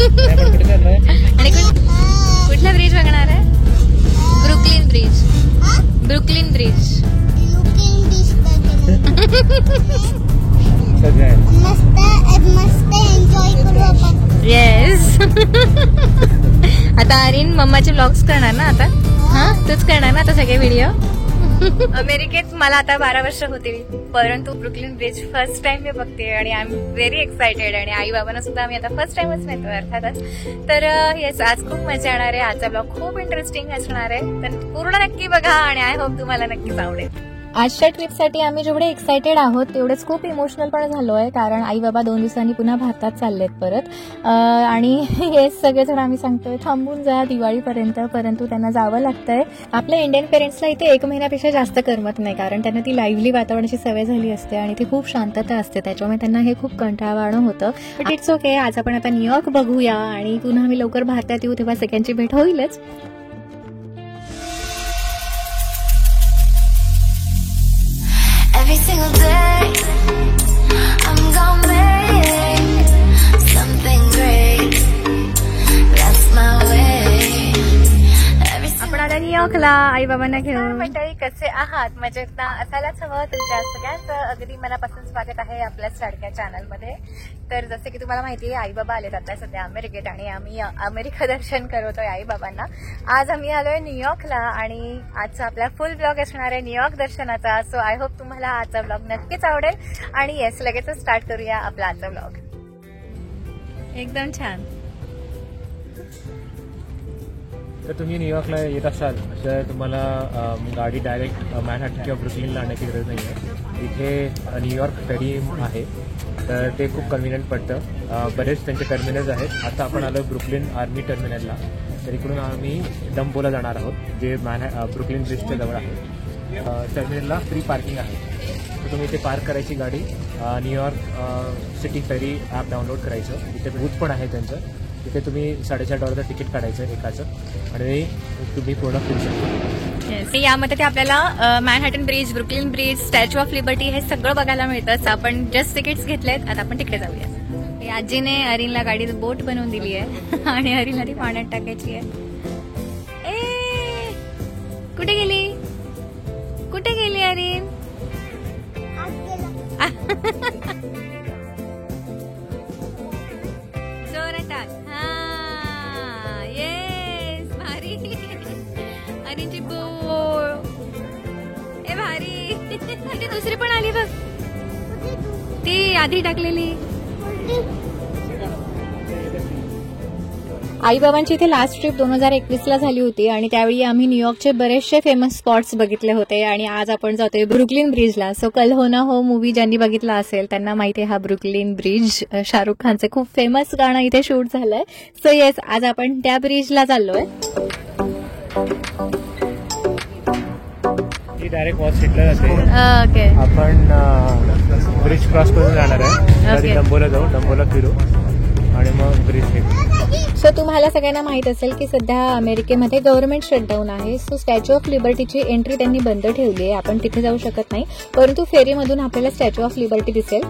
आणि कुठला ब्रिज बघणार आहे? Brooklyn bridge. Brooklyn bridge. Yes. आता आरीन मम्माचे व्लॉग्स करणार ना आता? हा, तूच करणार ना आता सगळे व्हिडिओ? अमेरिकेत मला आता 12 वर्ष होतील, परंतु ब्रुकलिन ब्रिज फर्स्ट टाइम मी बघते आणि आय एम व्हेरी एक्सायटेड. आणि आई बाबांना सुद्धा आम्ही आता फर्स्ट टाइमच नेतो अर्थातच. तर येस, आज खूप मजा येणार आहे. आजचा ब्लॉग खूप इंटरेस्टिंग असणार आहे, तर पूर्ण नक्की बघा आणि आय होप तुम्हाला नक्कीच आवडेल. आजच्या ट्रिपसाठी आम्ही जेवढे एक्सायटेड आहोत तेवढेच खूप इमोशनल पण झालो आहे, कारण आई बाबा 2 दिवसांनी पुन्हा भारतात चाललेत परत. आणि हे सगळेजण आम्ही सांगतोय थांबून जा दिवाळीपर्यंत, परंतु त्यांना जावं लागतंय. आपल्या इंडियन पेरेंट्सला इथे 1 महिन्यापेक्षा जास्त करमत नाही, कारण त्यांना ती लाईव्हली वातावरणाची सवय झाली असते आणि ती खूप शांतता असते, त्याच्यामुळे त्यांना हे खूप कंटाळवाणं होतं. But it's okay. आज आपण आता न्यूयॉर्क बघूया आणि पुन्हा आम्ही लवकर भारतात येऊ, तेव्हा सगळ्यांची भेट होईलच. Every single day, I'm gonna make something great. That's my way. आपण आता न्यूयॉर्कला आई बाबांना घेऊन. मंडळी, कसे आहात? मजेत ना? असायलाच हवं. तुमच्या सगळ्यांचं अगदी मनापासून स्वागत आहे आपल्या लाडक्या चॅनलमध्ये. तर जसे की तुम्हाला माहिती आहे, आई बाबा आलेत आता सध्या अमेरिकेत आणि आम्ही अमेरिका दर्शन करतोय आई बाबांना. आज आम्ही आलोय न्यूयॉर्कला आणि आजचा आपला फुल ब्लॉग असणार आहे न्यूयॉर्क दर्शनाचा. सो आय होप तुम्हाला आजचा ब्लॉग नक्कीच आवडेल. आणि येस, लगेच स्टार्ट करूया आपला आजचा ब्लॉग. एकदम छान. तर तुम्ही न्यूयॉर्कला येत असाल तर तुम्हाला गाडी डायरेक्ट मॅनहॅटन किंवा ब्रुकलिनला आणण्याची गरज नाही आहे. इथे न्यूयॉर्क फेरी आहे, तर ते खूप कन्व्हिनियंट पडतं. बरेच त्यांचे टर्मिनल्स आहेत. आता आपण आलो ब्रुकलिन आर्मी टर्मिनलला, तर इकडून आम्ही डंबोला जाणार आहोत, जे ब्रुकलिन ब्रिजच्या जवळ आहे. टर्मिनलला फ्री पार्किंग आहे, तर तुम्ही इथे पार्क करायची गाडी. न्यूयॉर्क सिटी फेरी ॲप डाउनलोड करायचं. इथे बूथ पण आहे त्यांचं. तिथे तुम्ही $4.5 तिकीट काढायचं एकाचं आणि तुम्ही पूर्ण फिरू शकता. यामध्ये ते आपल्याला Manhattan bridge, Brooklyn bridge, statue of liberty हे सगळं बघायला मिळतं. आपण जस्ट तिकीट्स घेतलेत, आता आपण तिकडे जाऊया. आजीने अरिनला गाडीत बोट बनवून दिली आहे आणि अरिनला ती पाण्यात टाकायची आहे. ए, कुठे गेली? कुठे गेली अरिन? जोरात. हा, येस, भारी. अरिनची बोट ए भारी. ती दुसरी पण आली बघ, ती आधी टाकलेली. आई बाबांची इथे लास्ट ट्रिप 2021ला झाली होती आणि त्यावेळी आम्ही न्यूयॉर्कचे बरेचसे फेमस स्पॉट्स बघितले होते. आणि आज आपण जातोय ब्रुकलिन ब्रिजला. सो कल हो ना हो मूवी ज्यांनी बघितला असेल त्यांना माहिती आहे हा ब्रुकलिन ब्रिज शाहरुख खानचं खूप फेमस गाणं इथे शूट झालंय. सो येस, आज आपण त्या ब्रिजला चाललोय. डायरेक्ट वॉल स्ट्रीटला जाते. ओके, आपण ब्रिज क्रॉस करून जाणार आहे. डंबोला जाऊ, डंबोला फिरू आणि मग ब्रिज भेटू. सो तुम्हाला सगळ्यांना माहित असेल की सध्या अमेरिकेमध्ये गव्हर्नमेंट शटडाऊन आहे. सो स्टॅच्यू ऑफ लिबर्टीची एंट्री त्यांनी बंद ठेवली आहे, आपण तिथे जाऊ शकत नाही. परंतु फेरीमधून आपल्याला स्टॅच्यू ऑफ लिबर्टी दिसेल.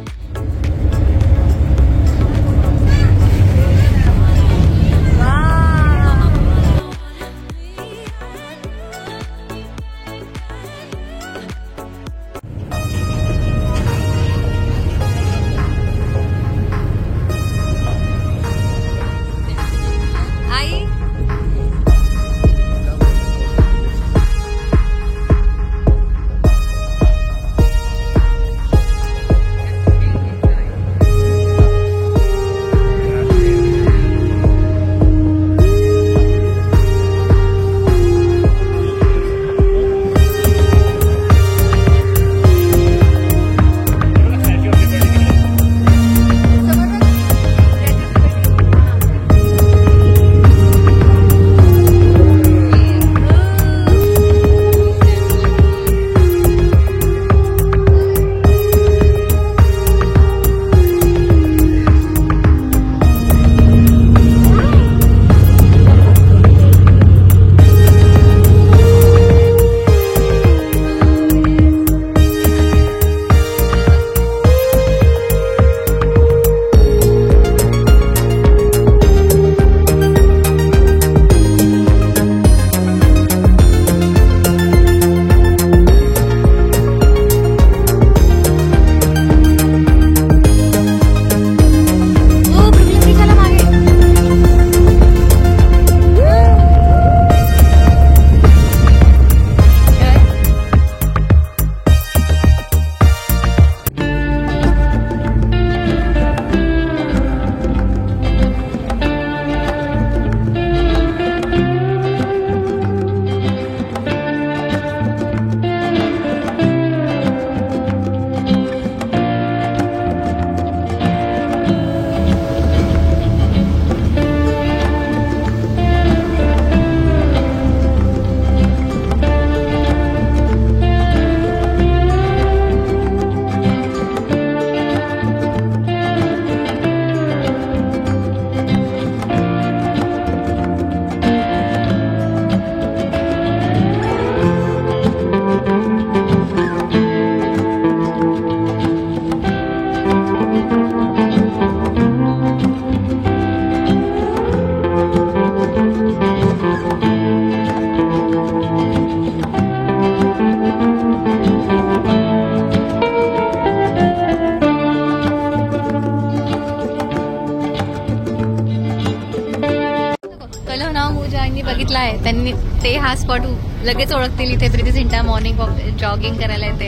त्यांनी ते हा स्पॉट लगेच ओळखतील. इथे Preeti Zinta morning walk jogging करायला येते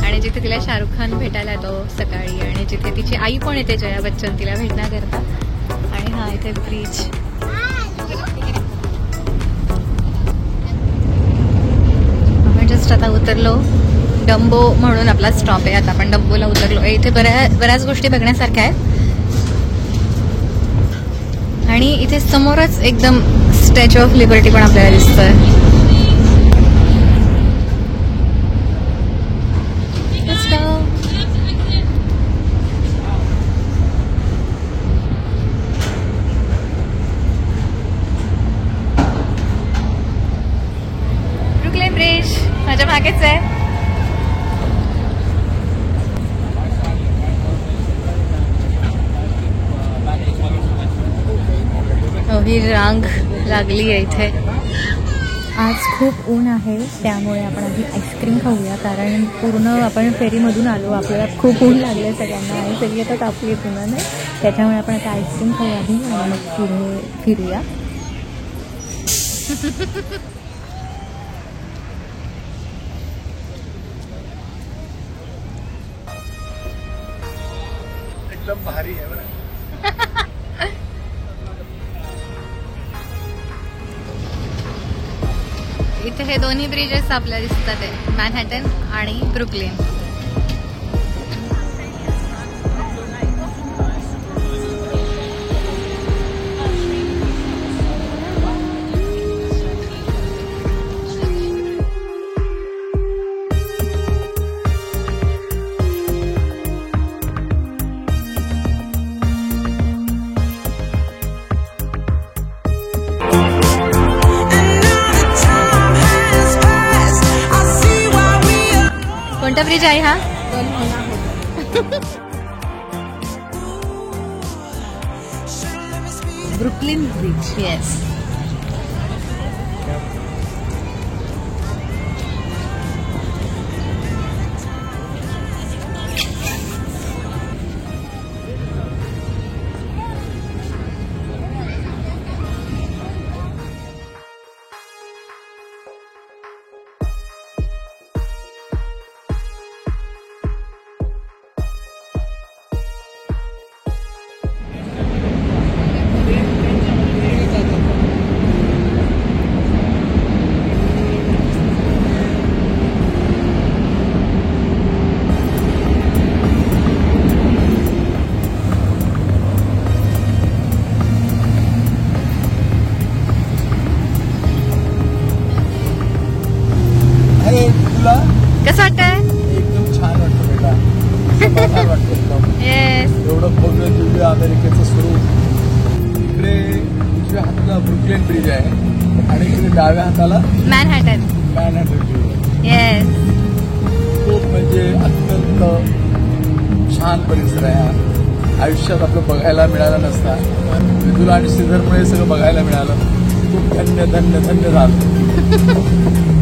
आणि जिथे तिला शाहरुख खान भेटायला येतो सकाळी आणि जिथे तिची आई पण येते जया बच्चन तिला भेटण्याकरता. आणि हा इथे ब्रिज. आपण जस्ट आता उतरलो. डंबो म्हणून आपला स्टॉप आहे. आता आपण डंबोला उतरलो. इथे बऱ्याच गोष्टी बघण्यासारख्या आहेत आणि इथे समोरच एकदम स्टॅच्यू ऑफ लिबर्टी पण आपल्याला दिसतोय. ब्रुकलिन ब्रिज माझ्या मागेच आहे. ही रांग लागली आहे इथे. आज खूप ऊन आहे त्यामुळे आपण आधी आईस्क्रीम खाऊया कारण पूर्ण आपण फेरीमधून आलो. आपल्याला खूप ऊन लागले सगळ्यांना आणि सगळी आता तापली येत उन्हाने. त्याच्यामुळे आपण आता आईस्क्रीम खाऊया आधी आणि मग पुढे फिरूया. एकदम भारी आहे बरं. इथे हे दोन्ही ब्रिजेस आपल्याला दिसतात आहे, मॅनहॅटन आणि ब्रुकलिन. कोणता ब्रिज आहे हा? Brooklyn bridge. येस. कसं वाटतंय? एकदम छान वाटतं बेटा. समाधान वाटतं एकदम. येस. एवढं भव्य दिव्य अमेरिकेचं स्वरूप. इकडे उजव्या हाताला ब्रुकलिन ब्रिज आहे आणि इकडे डाव्या हाताला मॅनहॅटन. Manhattan bridge. येस. खूप म्हणजे अत्यंत छान परिसर आहे हा. आयुष्यात आपलं बघायला मिळालं नसता. विदुला आणि श्रीधरमुळे सगळं बघायला मिळालं. खूप धन्य धन्य धन्य झालं.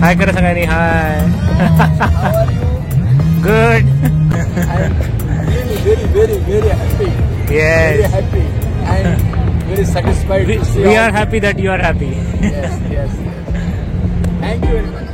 हाय करा सगळ्यांनी. हाय. Good. very, very, very happy. Yes. Very happy and very satisfied. We are happy that you are happy. Yes, yes. Thank you very much.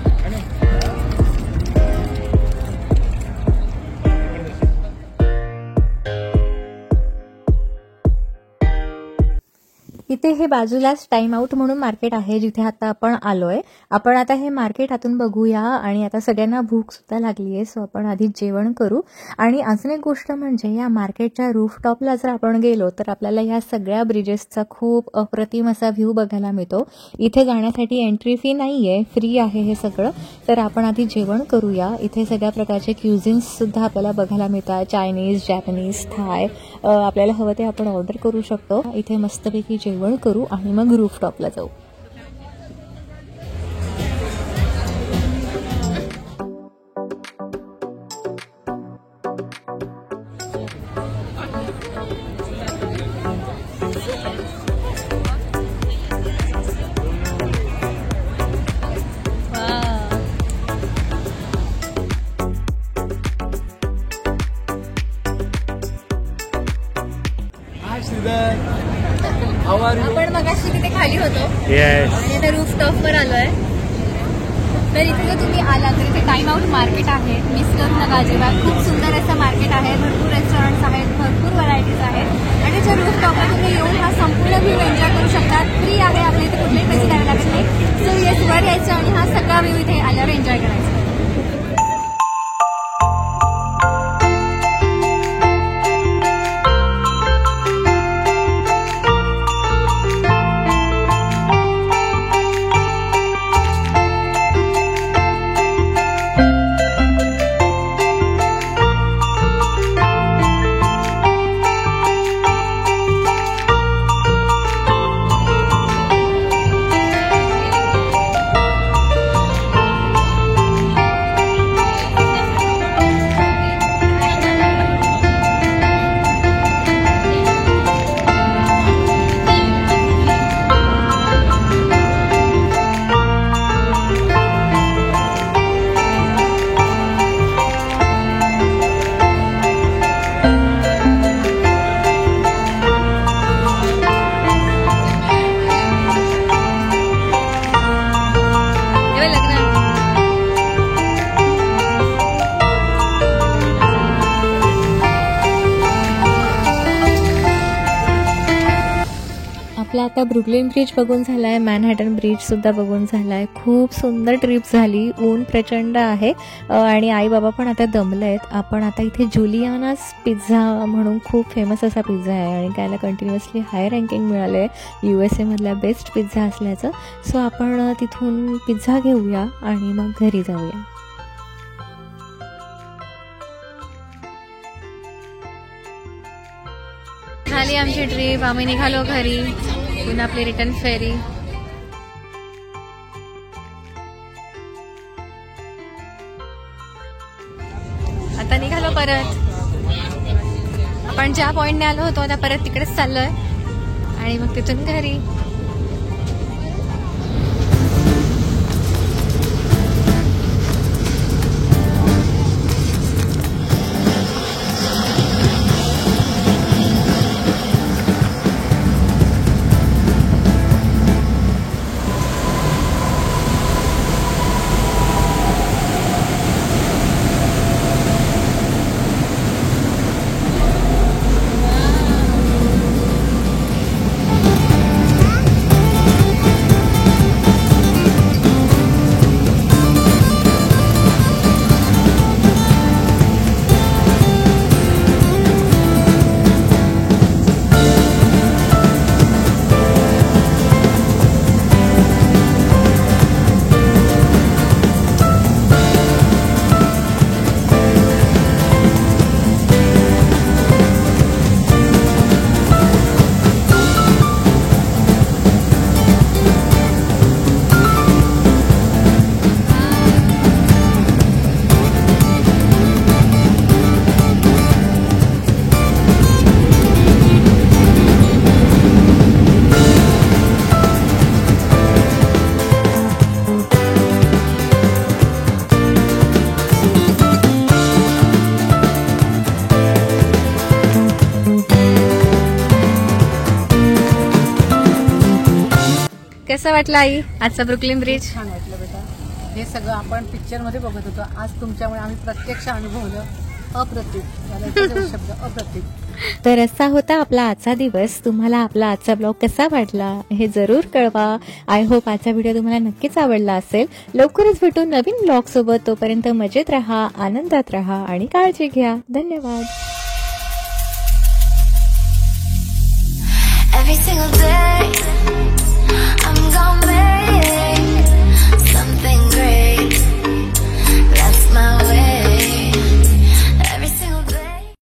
इथे हे बाजूलाच टाइम आउट म्हणून मार्केट आहे जिथे आता आपण आलोय. आपण आता हे मार्केट आतून बघूया आणि आता सगळ्यांना भूक सुद्धा लागली आहे. सो आपण आधी जेवण करू. आणि अजून एक गोष्ट म्हणजे या मार्केटच्या रूफटॉपला जर आपण गेलो तर आपल्याला या सगळ्या ब्रिजेसचा खूप अप्रतिम असा व्ह्यू बघायला मिळतो. इथे जाण्यासाठी एंट्री फी नाहीये, फ्री आहे हे सगळं. तर आपण आधी जेवण करूया. इथे सगळ्या प्रकारचे क्युझिन्स सुद्धा आपल्याला बघायला मिळतात. चायनीज, जॅपनीज, थाय. आपल्याला हवं ते आपण ऑर्डर करू शकतो. इथे मस्तपैकी जेवण करू आणि मग रूफटॉपला जाऊ. आपण मगाशी तिथे खाली होतो येस. आणि आता रूफ टॉपवर आलोय. तर इथे जर तुम्ही आला तर इथे टाइम आउट मार्केट आहे, मिस करू नका अजिबात. खूप सुंदर असं मार्केट आहे, भरपूर रेस्टॉरंट्स आहेत, भरपूर व्हरायटीज आहेत आणि त्याच्या रूफ टॉपवर तुम्ही येऊन हा संपूर्ण व्ह्यू एन्जॉय करू शकता. फ्री आहे, आपल्या इथे कुठलेही पैसे द्यावे लागत नाही. सो येस, वर यायचं आणि हा सगळा व्ह्यू इथे आल्यावर एन्जॉय करायचा. आपला आता ब्रुकलिन ब्रिज बघून झालाय, मॅनहॅटन ब्रिज सुद्धा बघून झालाय. खूप सुंदर ट्रिप झाली. ऊन प्रचंड आहे आणि आई बाबा पण आता दमले आहेत. आपण आता इथे जुलियानास पिझ्झा म्हणून खूप फेमस असा पिझ्झा आहे आणि त्याला कंटिन्युअसली हाय रँकिंग मिळालं आहे USA मधला बेस्ट पिझ्झा असल्याचं. सो आपण तिथून पिझ्झा घेऊया आणि मग घरी जाऊया. झाली आमची ट्रिप, आम्ही निघालो घरी. पुन्हा आपली रिटर्न फेरी. आता निघालो परत. आपण ज्या पॉइंटने आलो होतो आता परत तिकडेच चाललोय आणि मग तिथून घरी. कसं वाटलं आई आजचा ब्रुकलिन ब्रिज? छान वाटलं बेटा. हे सगळं आपण पिक्चरमध्ये बघत होतो, आज तुमच्यामुळे आम्ही प्रत्यक्ष अनुभवलं. अप्रतिम मला एकच शब्द, अप्रतिम. तर असा होता आपला आजचा दिवस. तुम्हाला आपला आजचा ब्लॉग कसा वाटला हे जरूर कळवा. आय होप आजचा व्हिडिओ तुम्हाला नक्कीच आवडला असेल. लवकरच भेटू नवीन ब्लॉग सोबत. तोपर्यंत मजेत राहा, आनंदात राहा आणि काळजी घ्या. धन्यवाद. Every single day